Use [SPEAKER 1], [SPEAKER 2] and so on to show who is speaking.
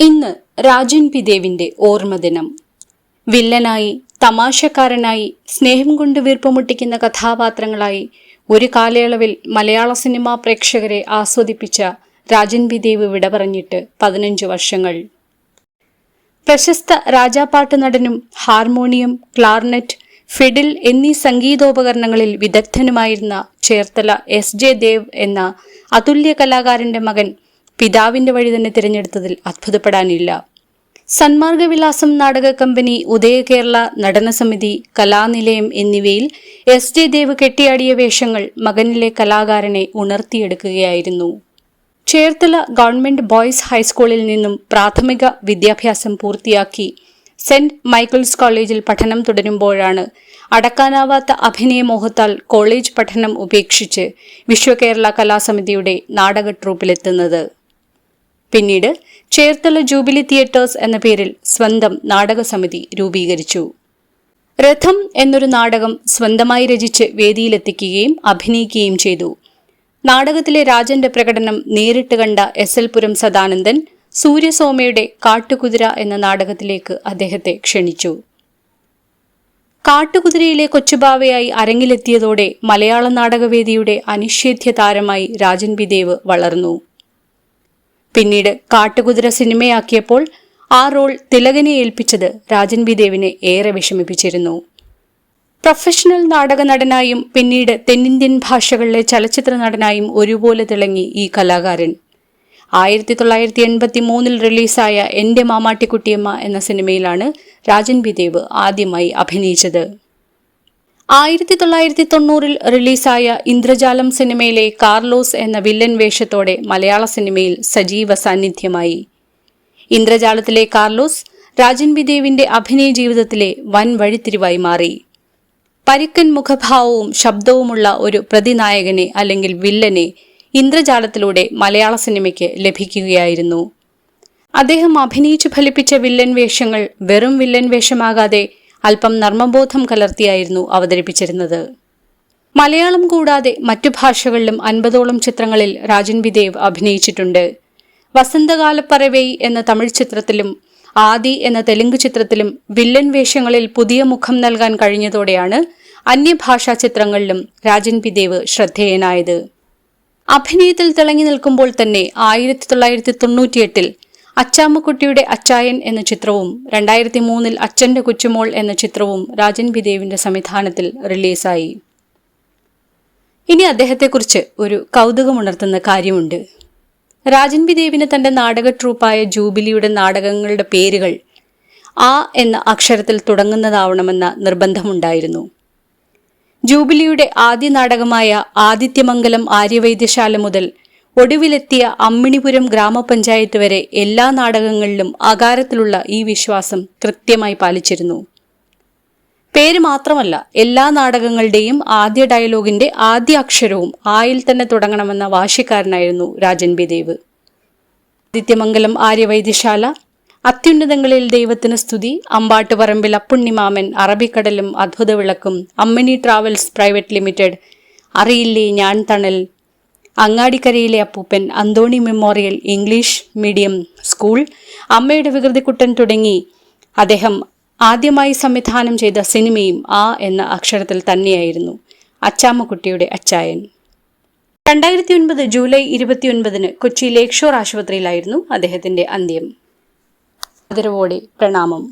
[SPEAKER 1] ഇന്ന് രാജൻ പി ദേവിന്റെ ഓർമ്മദിനം. വില്ലനായി, തമാശക്കാരനായി, സ്നേഹം കൊണ്ട് വീർപ്പുമുട്ടിക്കുന്ന കഥാപാത്രങ്ങളായി ഒരു കാലയളവിൽ മലയാള സിനിമാ പ്രേക്ഷകരെ ആസ്വദിപ്പിച്ച രാജൻ പി ദേവ് വിട പറഞ്ഞിട്ട് 15 വർഷങ്ങൾ. പ്രശസ്ത രാജാപ്പാട്ട് നടനും ഹാർമോണിയം, ക്ലാർനെറ്റ്, ഫിഡിൽ എന്നീ സംഗീതോപകരണങ്ങളിൽ വിദഗ്ധനുമായിരുന്ന ചേർത്തല S.J. ദേവ് എന്ന അതുല്യ കലാകാരന്റെ മകൻ പിതാവിന്റെ വഴി തന്നെ തിരഞ്ഞെടുത്തതിൽ അത്ഭുതപ്പെടാനില്ല. സന്മാർഗവിലാസം നാടക കമ്പനി, ഉദയകേരള നടനസമിതി, കലാനിലയം എന്നിവയിൽ S.J. ദേവ് കെട്ടിയാടിയ വേഷങ്ങൾ മകനിലെ കലാകാരനെ ഉണർത്തിയെടുക്കുകയായിരുന്നു. ചേർത്തല ഗവൺമെന്റ് ബോയ്സ് ഹൈസ്കൂളിൽ നിന്നും പ്രാഥമിക വിദ്യാഭ്യാസം പൂർത്തിയാക്കി സെന്റ് മൈക്കിൾസ് കോളേജിൽ പഠനം തുടരുമ്പോഴാണ് അടക്കാനാവാത്ത അഭിനയമോഹത്താൽ കോളേജ് പഠനം ഉപേക്ഷിച്ച് വിശ്വകേരള കലാസമിതിയുടെ നാടക ട്രൂപ്പിലെത്തുന്നത്. പിന്നീട് ചേർത്തല ജൂബിലി തിയേറ്റേഴ്സ് എന്ന പേരിൽ സ്വന്തം നാടകസമിതി രൂപീകരിച്ചു. രഥം എന്നൊരു നാടകം സ്വന്തമായി രചിച്ച് വേദിയിലെത്തിക്കുകയും അഭിനയിക്കുകയും ചെയ്തു. നാടകത്തിലെ രാജന്റെ പ്രകടനം നേരിട്ട് കണ്ട S.L. പുരം സദാനന്ദൻ സൂര്യസോമയുടെ കാട്ടുകുതിര എന്ന നാടകത്തിലേക്ക് അദ്ദേഹത്തെ ക്ഷണിച്ചു. കാട്ടുകുതിരയിലെ കൊച്ചുബാവയായി അരങ്ങിലെത്തിയതോടെ മലയാള നാടകവേദിയുടെ അനിഷേധ്യ താരമായി രാജൻ പി ദേവ് വളർന്നു. പിന്നീട് കാട്ടുകുതിര സിനിമയാക്കിയപ്പോൾ ആ റോൾ തിലകനെ ഏൽപ്പിച്ചത് രാജൻ പി ദേവിനെ ഏറെ വിഷമിപ്പിച്ചിരുന്നു. പ്രൊഫഷണൽ നാടക നടനായും പിന്നീട് തെന്നിന്ത്യൻ ഭാഷകളിലെ ചലച്ചിത്ര നടനായും ഒരുപോലെ തിളങ്ങി ഈ കലാകാരൻ. 1983 റിലീസായ എന്റെ മാമാട്ടിക്കുട്ടിയമ്മ എന്ന സിനിമയിലാണ് രാജൻ പി ദേവ് ആദ്യമായി അഭിനയിച്ചത്. 1990 റിലീസായ ഇന്ദ്രജാലം സിനിമയിലെ കാർലോസ് എന്ന വില്ലൻ വേഷത്തോടെ മലയാള സിനിമയിൽ സജീവ സാന്നിധ്യമായി. ഇന്ദ്രജാലത്തിലെ കാർലോസ് രാജൻ പി ദേവിന്റെ അഭിനയ ജീവിതത്തിലെ വൻ വഴിത്തിരിവായി മാറി. പരിക്കൻ മുഖഭാവവും ശബ്ദവുമുള്ള ഒരു പ്രതിനായകനെ അല്ലെങ്കിൽ വില്ലനെ ഇന്ദ്രജാലത്തിലൂടെ മലയാള സിനിമയ്ക്ക് ലഭിക്കുകയായിരുന്നു. അദ്ദേഹം അഭിനയിച്ചു ഫലിപ്പിച്ച വില്ലൻ വേഷങ്ങൾ വെറും വില്ലൻ വേഷമാകാതെ അല്പം നർമ്മബോധം കലർത്തിയായിരുന്നു അവതരിപ്പിച്ചിരുന്നത്. മലയാളം കൂടാതെ മറ്റു ഭാഷകളിലും 50ഓളം ചിത്രങ്ങളിൽ രാജൻ പി ദേവ് അഭിനയിച്ചിട്ടുണ്ട്. വസന്തകാലപ്പറവൈ എന്ന തമിഴ് ചിത്രത്തിലും ആദി എന്ന തെലുങ്ക് ചിത്രത്തിലും വില്ലൻ വേഷങ്ങളിൽ പുതിയ മുഖം നൽകാൻ കഴിഞ്ഞതോടെയാണ് അന്യഭാഷാ ചിത്രങ്ങളിലും രാജൻ പി ദേവ് ശ്രദ്ധേയനായത്. അഭിനയത്തിൽ തിളങ്ങി നിൽക്കുമ്പോൾ തന്നെ 1998 അച്ചാമ്മക്കുട്ടിയുടെ അച്ചായൻ എന്ന ചിത്രവും 2003 അച്ഛന്റെ കൊച്ചുമോൾ എന്ന ചിത്രവും രാജൻ പി ദേവിന്റെ സംവിധാനത്തിൽ റിലീസായി. ഇനി അദ്ദേഹത്തെക്കുറിച്ച് ഒരു കൗതുകമുണർത്തുന്ന കാര്യമുണ്ട്. രാജൻ പി ദേവിന് തന്റെ നാടക ട്രൂപ്പായ ജൂബിലിയുടെ നാടകങ്ങളുടെ പേരുകൾ ആ എന്ന അക്ഷരത്തിൽ തുടങ്ങുന്നതാവണമെന്ന നിർബന്ധമുണ്ടായിരുന്നു. ജൂബിലിയുടെ ആദ്യ നാടകമായ ആദിത്യമംഗലം ആര്യവൈദ്യശാല മുതൽ ഒടുവിലെത്തിയ അമ്മിണിപുരം ഗ്രാമപഞ്ചായത്ത് വരെ എല്ലാ നാടകങ്ങളിലും അകാരത്തിലുള്ള ഈ വിശ്വാസം കൃത്യമായി പാലിച്ചിരുന്നു. പേര് മാത്രമല്ല, എല്ലാ നാടകങ്ങളുടെയും ആദ്യ ഡയലോഗിന്റെ ആദ്യ അക്ഷരവും ആയിൽ തന്നെ തുടങ്ങണമെന്ന വാശിക്കാരനായിരുന്നു രാജൻ പി ദേവ്. ആദിത്യമംഗലം ആര്യവൈദ്യശാല, അത്യുന്നതങ്ങളിൽ ദൈവത്തിന് സ്തുതി, അമ്പാട്ടുപറമ്പിൽ അപ്പുണ്ണിമാമൻ, അറബിക്കടലും അത്ഭുതവിളക്കും, അമ്മിണി ട്രാവൽസ് പ്രൈവറ്റ് ലിമിറ്റഡ്, അറിയില്ലേ ഞാൻ തണൽ, അങ്ങാടിക്കരയിലെ അപ്പൂപ്പൻ, Antony memorial English medium school, അമ്മയുടെ വികൃതിക്കുട്ടൻ തുടങ്ങി അദ്ദേഹം ആദ്യമായി സംവിധാനം ചെയ്ത സിനിമയും ആ എന്ന അക്ഷരത്തിൽ തന്നെയായിരുന്നു. അച്ചാമ്മക്കുട്ടിയുടെ അച്ചായൻ. 2009 ജൂലൈ 29 കൊച്ചി ലേക്ക് ഷോർ ആശുപത്രിയിലായിരുന്നു അദ്ദേഹത്തിന്റെ അന്ത്യം. ആദരവോടെ പ്രണാമം.